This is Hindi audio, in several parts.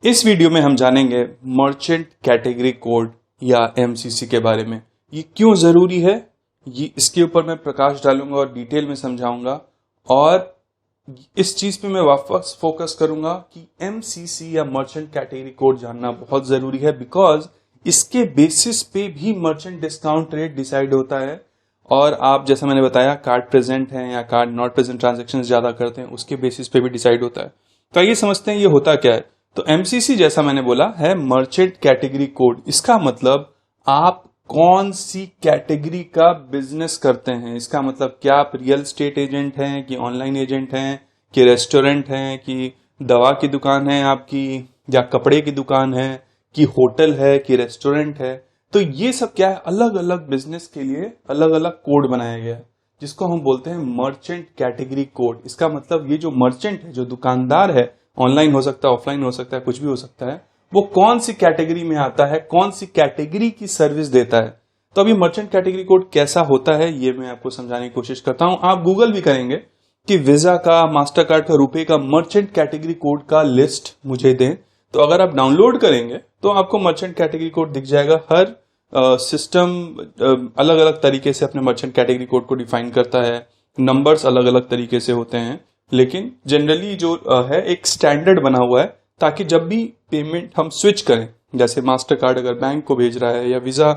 इस वीडियो में हम जानेंगे मर्चेंट कैटेगरी कोड या एमसीसी के बारे में। ये क्यों जरूरी है, ये इसके ऊपर मैं प्रकाश डालूंगा और डिटेल में समझाऊंगा। और इस चीज पे मैं वापस फोकस करूंगा कि एमसीसी या मर्चेंट कैटेगरी कोड जानना बहुत जरूरी है, बिकॉज इसके बेसिस पे भी मर्चेंट डिस्काउंट रेट डिसाइड होता है। और आप जैसा मैंने बताया कार्ड प्रेजेंट है या कार्ड नॉट प्रेजेंट ट्रांजेक्शन ज्यादा करते हैं, उसके बेसिस पे भी डिसाइड होता है। तो आइए समझते हैं ये होता क्या है। तो एमसीसी जैसा मैंने बोला है मर्चेंट कैटेगरी कोड। इसका मतलब आप कौन सी कैटेगरी का बिजनेस करते हैं। इसका मतलब क्या आप रियल एस्टेट एजेंट हैं कि ऑनलाइन एजेंट हैं कि रेस्टोरेंट हैं कि दवा की दुकान है आपकी, या कपड़े की दुकान है कि होटल है कि रेस्टोरेंट है। तो ये सब क्या है, अलग अलग बिजनेस के लिए अलग अलग कोड बनाया गया है, जिसको हम बोलते हैं मर्चेंट कैटेगरी कोड। इसका मतलब ये जो मर्चेंट है, जो दुकानदार है, ऑनलाइन हो सकता है, ऑफलाइन हो सकता है, कुछ भी हो सकता है, वो कौन सी कैटेगरी में आता है, कौन सी कैटेगरी की सर्विस देता है। तो अभी मर्चेंट कैटेगरी कोड कैसा होता है ये मैं आपको समझाने की कोशिश करता हूं। आप गूगल भी करेंगे कि वीजा का, मास्टर कार्ड का, रुपए का मर्चेंट कैटेगरी कोड का लिस्ट मुझे दें, तो अगर आप डाउनलोड करेंगे तो आपको मर्चेंट कैटेगरी कोड दिख जाएगा। हर सिस्टम अलग अलग तरीके से अपने मर्चेंट कैटेगरी कोड को डिफाइन करता है, नंबर्स अलग अलग तरीके से होते हैं, लेकिन जनरली जो है एक स्टैंडर्ड बना हुआ है, ताकि जब भी पेमेंट हम स्विच करें, जैसे मास्टर कार्ड अगर बैंक को भेज रहा है या वीजा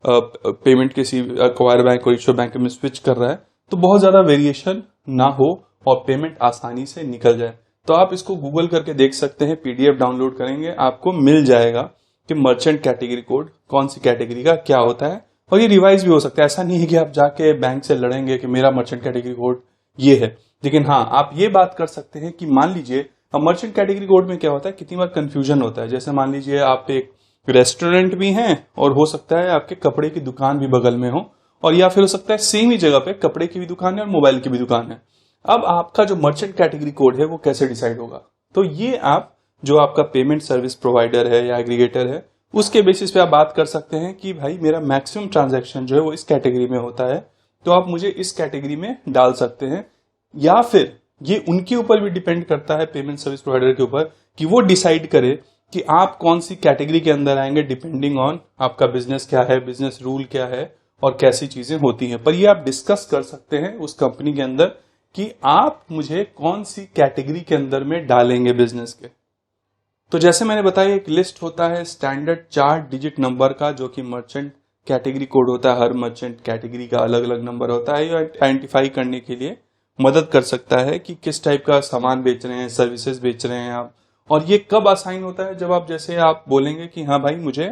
पेमेंट किसी एक्वायर बैंक और इश्योर बैंक में स्विच कर रहा है, तो बहुत ज्यादा वेरिएशन ना हो और पेमेंट आसानी से निकल जाए। तो आप इसको गूगल करके देख सकते हैं, पीडीएफ डाउनलोड करेंगे आपको मिल जाएगा कि मर्चेंट कैटेगरी कोड कौन सी कैटेगरी का क्या होता है। और ये रिवाइज भी हो सकता है, ऐसा नहीं है कि आप जाके बैंक से लड़ेंगे कि मेरा मर्चेंट कैटेगरी कोड ये है। लेकिन हाँ, आप ये बात कर सकते हैं कि मान लीजिए मर्चेंट कैटेगरी कोड में क्या होता है, कितनी बार कंफ्यूजन होता है। जैसे मान लीजिए आप एक रेस्टोरेंट भी हैं और हो सकता है आपके कपड़े की दुकान भी बगल में हो, और या फिर हो सकता है सेम ही जगह पे कपड़े की भी दुकान है और मोबाइल की भी दुकान है। अब आपका जो मर्चेंट कैटेगरी कोड है वो कैसे डिसाइड होगा, तो ये आप जो आपका पेमेंट सर्विस प्रोवाइडर है या एग्रीगेटर है, उसके बेसिस पे आप बात कर सकते हैं कि भाई मेरा मैक्सिमम ट्रांजैक्शन जो है वो इस कैटेगरी में होता है, तो आप मुझे इस कैटेगरी में डाल सकते हैं। या फिर ये उनके ऊपर भी डिपेंड करता है, पेमेंट सर्विस प्रोवाइडर के ऊपर, कि वो डिसाइड करे कि आप कौन सी कैटेगरी के अंदर आएंगे, डिपेंडिंग ऑन आपका बिजनेस क्या है, बिजनेस रूल क्या है और कैसी चीजें होती हैं। पर ये आप डिस्कस कर सकते हैं उस कंपनी के अंदर कि आप मुझे कौन सी कैटेगरी के अंदर में डालेंगे बिजनेस के। तो जैसे मैंने बताया, एक लिस्ट होता है स्टैंडर्ड 4 डिजिट नंबर का, जो कि मर्चेंट कैटेगरी कोड होता है। हर मर्चेंट कैटेगरी का अलग अलग नंबर होता है। ये आइडेंटिफाई करने के लिए मदद कर सकता है कि किस टाइप का सामान बेच रहे हैं, सर्विसेज बेच रहे हैं आप। और ये कब असाइन होता है, जब आप जैसे आप बोलेंगे कि हाँ भाई मुझे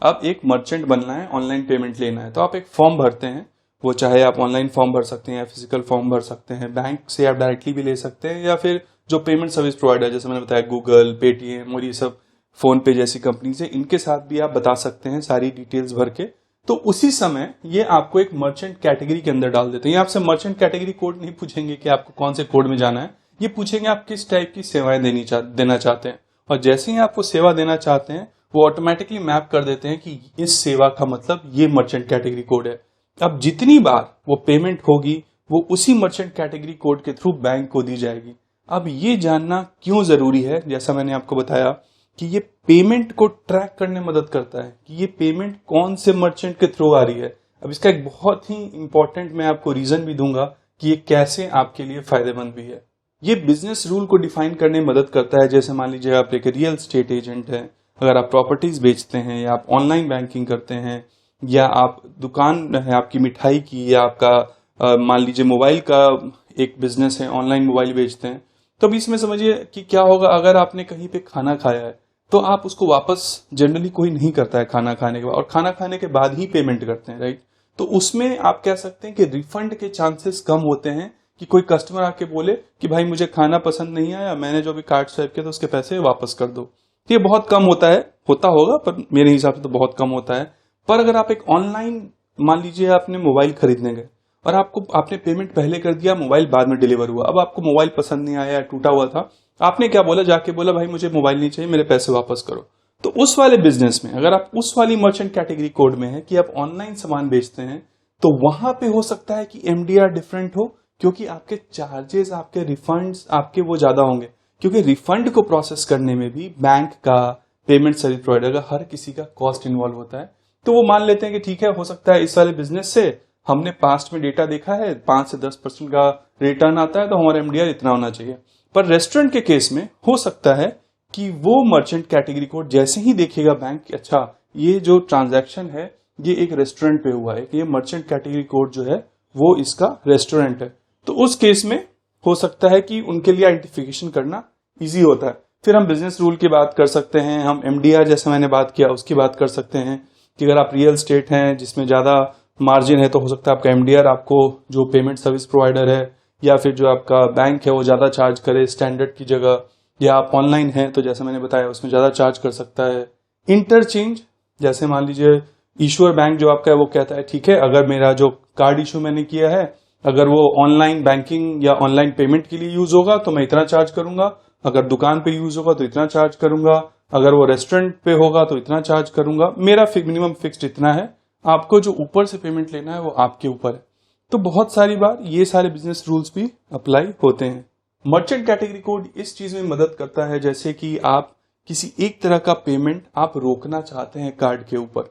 अब एक मर्चेंट बनना है, ऑनलाइन पेमेंट लेना है, तो आप एक फॉर्म भरते हैं। वो चाहे आप ऑनलाइन फॉर्म भर सकते हैं या फिजिकल फॉर्म भर सकते हैं, बैंक से आप डायरेक्टली भी ले सकते हैं, या फिर जो पेमेंट सर्विस प्रोवाइडर जैसे मैंने बताया गूगल, पेटीएम और ये सब फोन पे जैसी कंपनी से, इनके साथ भी आप बता सकते हैं सारी डिटेल्स भर के। तो उसी समय ये आपको एक मर्चेंट कैटेगरी के अंदर डाल देते हैं। ये आपसे मर्चेंट कैटेगरी कोड नहीं पूछेंगे कि आपको कौन से कोड में जाना है, ये पूछेंगे आप किस टाइप की सेवाएं देना चाहते हैं। और जैसे ही आप वो सेवा देना चाहते हैं, वो ऑटोमेटिकली मैप कर देते हैं कि इस सेवा का मतलब ये मर्चेंट कैटेगरी कोड है। अब जितनी बार वो पेमेंट होगी वो उसी मर्चेंट कैटेगरी कोड के थ्रू बैंक को दी जाएगी। अब ये जानना क्यों जरूरी है, जैसा मैंने आपको बताया कि ये पेमेंट को ट्रैक करने में मदद करता है कि ये पेमेंट कौन से मर्चेंट के थ्रू आ रही है। अब इसका एक बहुत ही इंपॉर्टेंट मैं आपको रीजन भी दूंगा कि ये कैसे आपके लिए फायदेमंद भी है। ये बिजनेस रूल को डिफाइन करने में मदद करता है। जैसे मान लीजिए आप एक रियल एस्टेट एजेंट है, अगर आप प्रॉपर्टीज बेचते हैं या आप ऑनलाइन बैंकिंग करते हैं, या आप दुकान है आपकी मिठाई की, या आपका मान लीजिए मोबाइल का एक बिजनेस है, ऑनलाइन मोबाइल बेचते हैं, तो अब इसमें समझिए कि क्या होगा। अगर आपने कहीं पे खाना खाया है तो आप उसको वापस जनरली कोई नहीं करता है खाना खाने के बाद, और खाना खाने के बाद ही पेमेंट करते हैं, राइट। तो उसमें आप कह सकते हैं कि रिफंड के चांसेस कम होते हैं, कि कोई कस्टमर आके बोले कि भाई मुझे खाना पसंद नहीं आया, मैंने जो भी कार्ड स्वाइप किया तो उसके पैसे वापस कर दो। ये बहुत कम होता है, होता होगा पर मेरे हिसाब से तो बहुत कम होता है। पर अगर आप एक ऑनलाइन, मान लीजिए आपने मोबाइल खरीदने गए और आपने पेमेंट पहले कर दिया, मोबाइल बाद में डिलीवर हुआ, अब आपको मोबाइल पसंद नहीं आया, टूटा हुआ था, आपने क्या बोला, जाके बोला भाई मुझे मोबाइल नहीं चाहिए, मेरे पैसे वापस करो। तो उस वाले बिजनेस में, अगर आप उस वाली मर्चेंट कैटेगरी कोड में है कि आप ऑनलाइन सामान बेचते हैं, तो वहां पे हो सकता है कि एमडीआर डिफरेंट हो, क्योंकि आपके चार्जेस, आपके रिफंड्स आपके वो ज्यादा होंगे, क्योंकि रिफंड को प्रोसेस करने में भी बैंक का, पेमेंट सर्विस प्रोवाइडर का, हर किसी का कॉस्ट इन्वॉल्व होता है। तो वो मान लेते हैं कि ठीक है, हो सकता है इस वाले बिजनेस से हमने पास्ट में डेटा देखा है 5 से 10% का रिटर्न आता है, तो हमारा एमडीआर इतना होना चाहिए। पर रेस्टोरेंट के केस में हो सकता है कि वो मर्चेंट कैटेगरी कोड जैसे ही देखेगा बैंक, अच्छा ये जो ट्रांजैक्शन है ये एक रेस्टोरेंट पे हुआ है, कि ये मर्चेंट कैटेगरी कोड जो है वो इसका रेस्टोरेंट है, तो उस केस में हो सकता है कि उनके लिए आइडेंटिफिकेशन करना इजी होता है। फिर हम बिजनेस रूल की बात कर सकते हैं, हम एमडीआर जैसे मैंने बात किया उसकी बात कर सकते हैं कि अगर आप रियल स्टेट हैं जिसमें ज्यादा मार्जिन है तो हो सकता है आपका एमडीआर आपको जो पेमेंट सर्विस प्रोवाइडर है या फिर जो आपका बैंक है वो ज्यादा चार्ज करे स्टैंडर्ड की जगह, या आप ऑनलाइन हैं तो जैसे मैंने बताया उसमें ज्यादा चार्ज कर सकता है। इंटरचेंज, जैसे मान लीजिए इशूअर बैंक जो आपका है वो कहता है ठीक है, अगर मेरा जो कार्ड इशू मैंने किया है अगर वो ऑनलाइन बैंकिंग या ऑनलाइन पेमेंट के लिए यूज होगा तो मैं इतना चार्ज करूंगा, अगर दुकान पे यूज होगा तो इतना चार्ज करूंगा, अगर वो रेस्टोरेंट पे होगा तो इतना चार्ज करूंगा, मेरा मिनिमम फिक्स्ड इतना है, आपको जो ऊपर से पेमेंट लेना है वो आपके ऊपर है। तो बहुत सारी बार ये सारे बिजनेस रूल्स भी अप्लाई होते हैं। मर्चेंट कैटेगरी कोड इस चीज में मदद करता है जैसे कि आप किसी एक तरह का पेमेंट आप रोकना चाहते हैं कार्ड के ऊपर।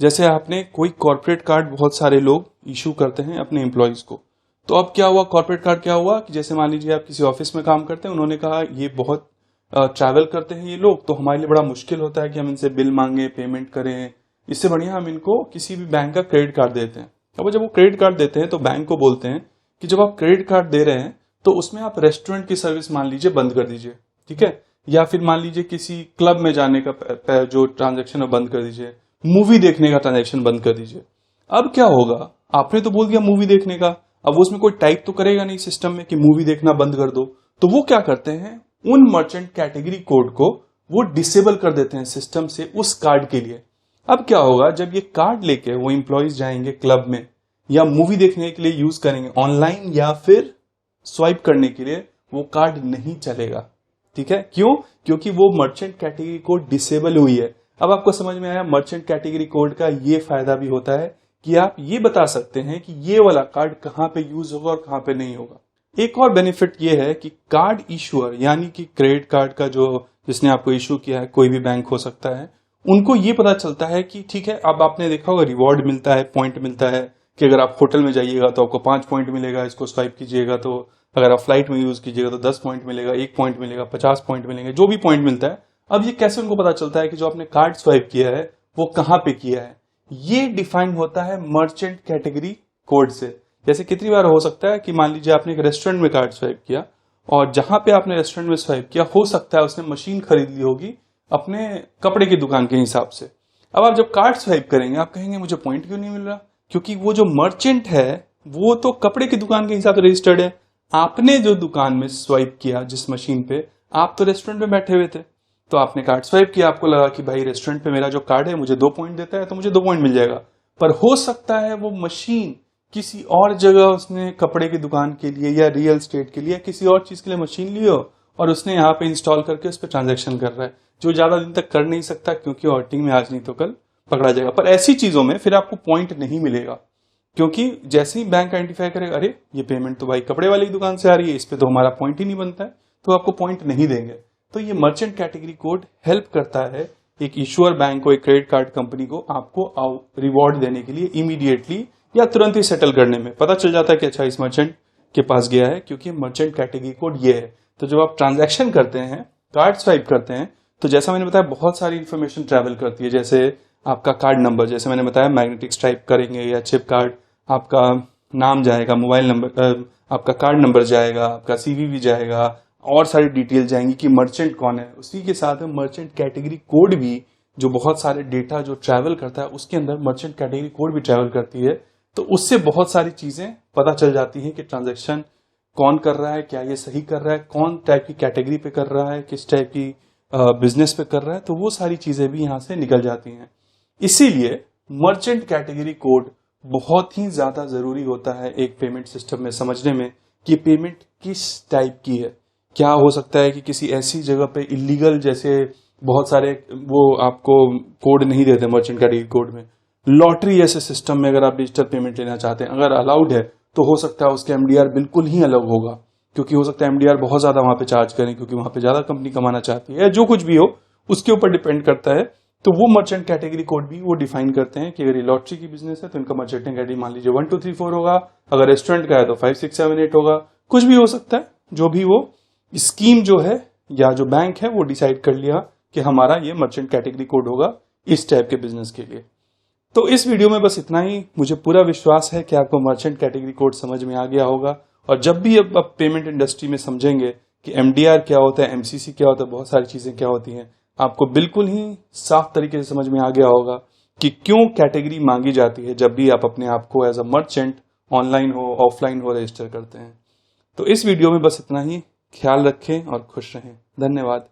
जैसे आपने कोई कॉर्पोरेट कार्ड बहुत सारे लोग इशू करते हैं अपने एम्प्लॉयज को, तो अब क्या हुआ, कॉर्पोरेट कार्ड क्या हुआ कि जैसे मान लीजिए आप किसी ऑफिस में काम करते हैं, उन्होंने कहा ये बहुत ट्रैवल करते हैं ये लोग, तो हमारे लिए बड़ा मुश्किल होता है कि हम इनसे बिल मांगे, पेमेंट करें, इससे बढ़िया हम इनको किसी भी बैंक का क्रेडिट कार्ड देते हैं। अब जब वो क्रेडिट कार्ड देते हैं तो बैंक को बोलते हैं कि जब आप क्रेडिट कार्ड दे रहे हैं तो उसमें आप रेस्टोरेंट की सर्विस मान लीजिए बंद कर दीजिए, ठीक है, या फिर मान लीजिए किसी क्लब में जाने का जो ट्रांजेक्शन है बंद कर दीजिए, मूवी देखने का ट्रांजेक्शन बंद कर दीजिए। अब क्या होगा, आपने तो बोल दिया मूवी देखने का, अब उसमें कोई टाइप तो करेगा नहीं सिस्टम में कि मूवी देखना बंद कर दो, तो वो क्या करते हैं उन मर्चेंट कैटेगरी कोड को वो डिसेबल कर देते हैं सिस्टम से उस कार्ड के लिए। अब क्या होगा, जब ये कार्ड लेके वो एम्प्लॉयज जाएंगे क्लब में या मूवी देखने के लिए यूज करेंगे ऑनलाइन या फिर स्वाइप करने के लिए, वो कार्ड नहीं चलेगा, ठीक है, क्यों, क्योंकि वो मर्चेंट कैटेगरी कोड डिसेबल हुई है। अब आपको समझ में आया मर्चेंट कैटेगरी कोड का ये फायदा भी होता है कि आप ये बता सकते हैं कि ये वाला कार्ड कहां पे यूज होगा और कहां पे नहीं होगा। एक और बेनिफिट ये है कि कार्ड इशूअर यानी कि क्रेडिट कार्ड का जो जिसने आपको इशू किया है, कोई भी बैंक हो सकता है, उनको ये पता चलता है कि ठीक है, अब आपने देखा होगा रिवॉर्ड मिलता है, पॉइंट मिलता है कि अगर आप होटल में जाइएगा तो आपको 5 पॉइंट मिलेगा, इसको स्वाइप कीजिएगा तो, अगर आप फ्लाइट में यूज कीजिएगा तो 10 पॉइंट मिलेगा, 1 पॉइंट मिलेगा, 50 पॉइंट मिलेंगे, जो भी पॉइंट मिलता है। अब ये कैसे उनको पता चलता है कि जो आपने कार्ड स्वाइप किया है वो कहां पे किया है, ये डिफाइन होता है मर्चेंट कैटेगरी कोड से। जैसे कितनी बार हो सकता है कि मान लीजिए आपने एक रेस्टोरेंट में कार्ड स्वाइप किया और जहां पे आपने रेस्टोरेंट में स्वाइप किया हो सकता है उसने मशीन खरीद ली होगी अपने कपड़े की दुकान के हिसाब से। अब आप जब कार्ड स्वाइप करेंगे आप कहेंगे मुझे पॉइंट क्यों नहीं मिल रहा, क्योंकि वो जो मर्चेंट है वो तो कपड़े की दुकान के हिसाब से रजिस्टर्ड है, आपने जो दुकान में स्वाइप किया जिस मशीन पे, आप तो रेस्टोरेंट में बैठे हुए थे, तो आपने कार्ड स्वाइप किया, आपको लगा कि भाई रेस्टोरेंट पे मेरा जो कार्ड है मुझे 2 पॉइंट देता है तो मुझे 2 पॉइंट मिल जाएगा। पर हो सकता है वो मशीन किसी और जगह उसने कपड़े की दुकान के लिए या रियल स्टेट के लिए किसी और चीज के लिए मशीन ली हो और उसने यहाँ पे इंस्टॉल करके उस पर ट्रांजेक्शन कर रहा है, जो ज्यादा दिन तक कर नहीं सकता क्योंकि ऑडिटिंग में आज नहीं तो कल पकड़ा जाएगा। पर ऐसी चीजों में फिर आपको पॉइंट नहीं मिलेगा, क्योंकि जैसे ही बैंक आइडेंटिफाई करेगा अरे ये पेमेंट तो भाई कपड़े वाली दुकान से आ रही है, इस पे तो हमारा पॉइंट ही नहीं बनता है, तो आपको पॉइंट नहीं देंगे। तो ये मर्चेंट कैटेगरी कोड हेल्प करता है एक इशूअर बैंक को, एक क्रेडिट कार्ड कंपनी को आपको रिवॉर्ड देने के लिए इमीडिएटली या तुरंत ही सेटल करने में पता चल जाता है कि अच्छा इस मर्चेंट के पास गया है, क्योंकि मर्चेंट कैटेगरी कोड ये है। तो जब आप ट्रांजैक्शन करते हैं, कार्ड स्वाइप करते हैं, तो जैसा मैंने बताया बहुत सारी इंफॉर्मेशन ट्रैवल करती है, जैसे आपका कार्ड नंबर, जैसे मैंने बताया मैग्नेटिक स्ट्राइप करेंगे या चिप कार्ड, आपका नाम जाएगा, मोबाइल नंबर, आपका कार्ड नंबर जाएगा, आपका सीवीवी जाएगा, और सारी डिटेल जाएंगी कि मर्चेंट कौन है। उसी के साथ में मर्चेंट कैटेगरी कोड भी, जो बहुत सारे डेटा जो ट्रैवल करता है उसके अंदर मर्चेंट कैटेगरी कोड भी ट्रैवल करती है, तो उससे बहुत सारी चीजें पता चल जाती हैं कि ट्रांजैक्शन कौन कर रहा है, क्या ये सही कर रहा है, कौन टाइप की कैटेगरी पे कर रहा है, किस टाइप की बिजनेस पे कर रहा है, तो वो सारी चीजें भी यहां से निकल जाती हैं। इसीलिए मर्चेंट कैटेगरी कोड बहुत ही ज्यादा जरूरी होता है एक पेमेंट सिस्टम में समझने में कि पेमेंट किस टाइप की है। क्या हो सकता है कि किसी ऐसी जगह पे इलीगल, जैसे बहुत सारे वो आपको कोड नहीं देते मर्चेंट कैटेगरी कोड में, लॉटरी जैसे सिस्टम में अगर आप डिजिटल पेमेंट लेना चाहते हैं, अगर अलाउड है तो हो सकता है उसके एमडीआर बिल्कुल ही अलग होगा, क्योंकि हो सकता है एमडीआर बहुत ज्यादा वहां पे चार्ज करें, क्योंकि वहां पे ज्यादा कंपनी कमाना चाहती है, जो कुछ भी हो उसके ऊपर डिपेंड करता है। तो वो मर्चेंट कैटेगरी कोड भी वो डिफाइन करते हैं कि अगर ये लॉटरी की बिजनेस है तो इनका मर्चेंट कैटेगरी मान लीजिए 1 2 3 4 होगा, अगर रेस्टोरेंट का है तो 5 6 7 8 होगा, कुछ भी हो सकता है। जो भी वो स्कीम जो है या जो बैंक है वो डिसाइड कर लिया कि हमारा ये मर्चेंट कैटेगरी कोड होगा इस टाइप के बिजनेस के लिए। तो इस वीडियो में बस इतना ही। मुझे पूरा विश्वास है कि आपको मर्चेंट कैटेगरी कोड समझ में आ गया होगा, और जब भी अब आप पेमेंट इंडस्ट्री में समझेंगे कि एमडीआर क्या होता है, एमसीसी क्या होता है, बहुत सारी चीजें क्या होती हैं, आपको बिल्कुल ही साफ तरीके से समझ में आ गया होगा कि क्यों कैटेगरी मांगी जाती है जब भी आप अपने आप को एज अ मर्चेंट ऑनलाइन हो ऑफलाइन हो रजिस्टर करते हैं। तो इस वीडियो में बस इतना ही। ख्याल रखें और खुश रहें। धन्यवाद।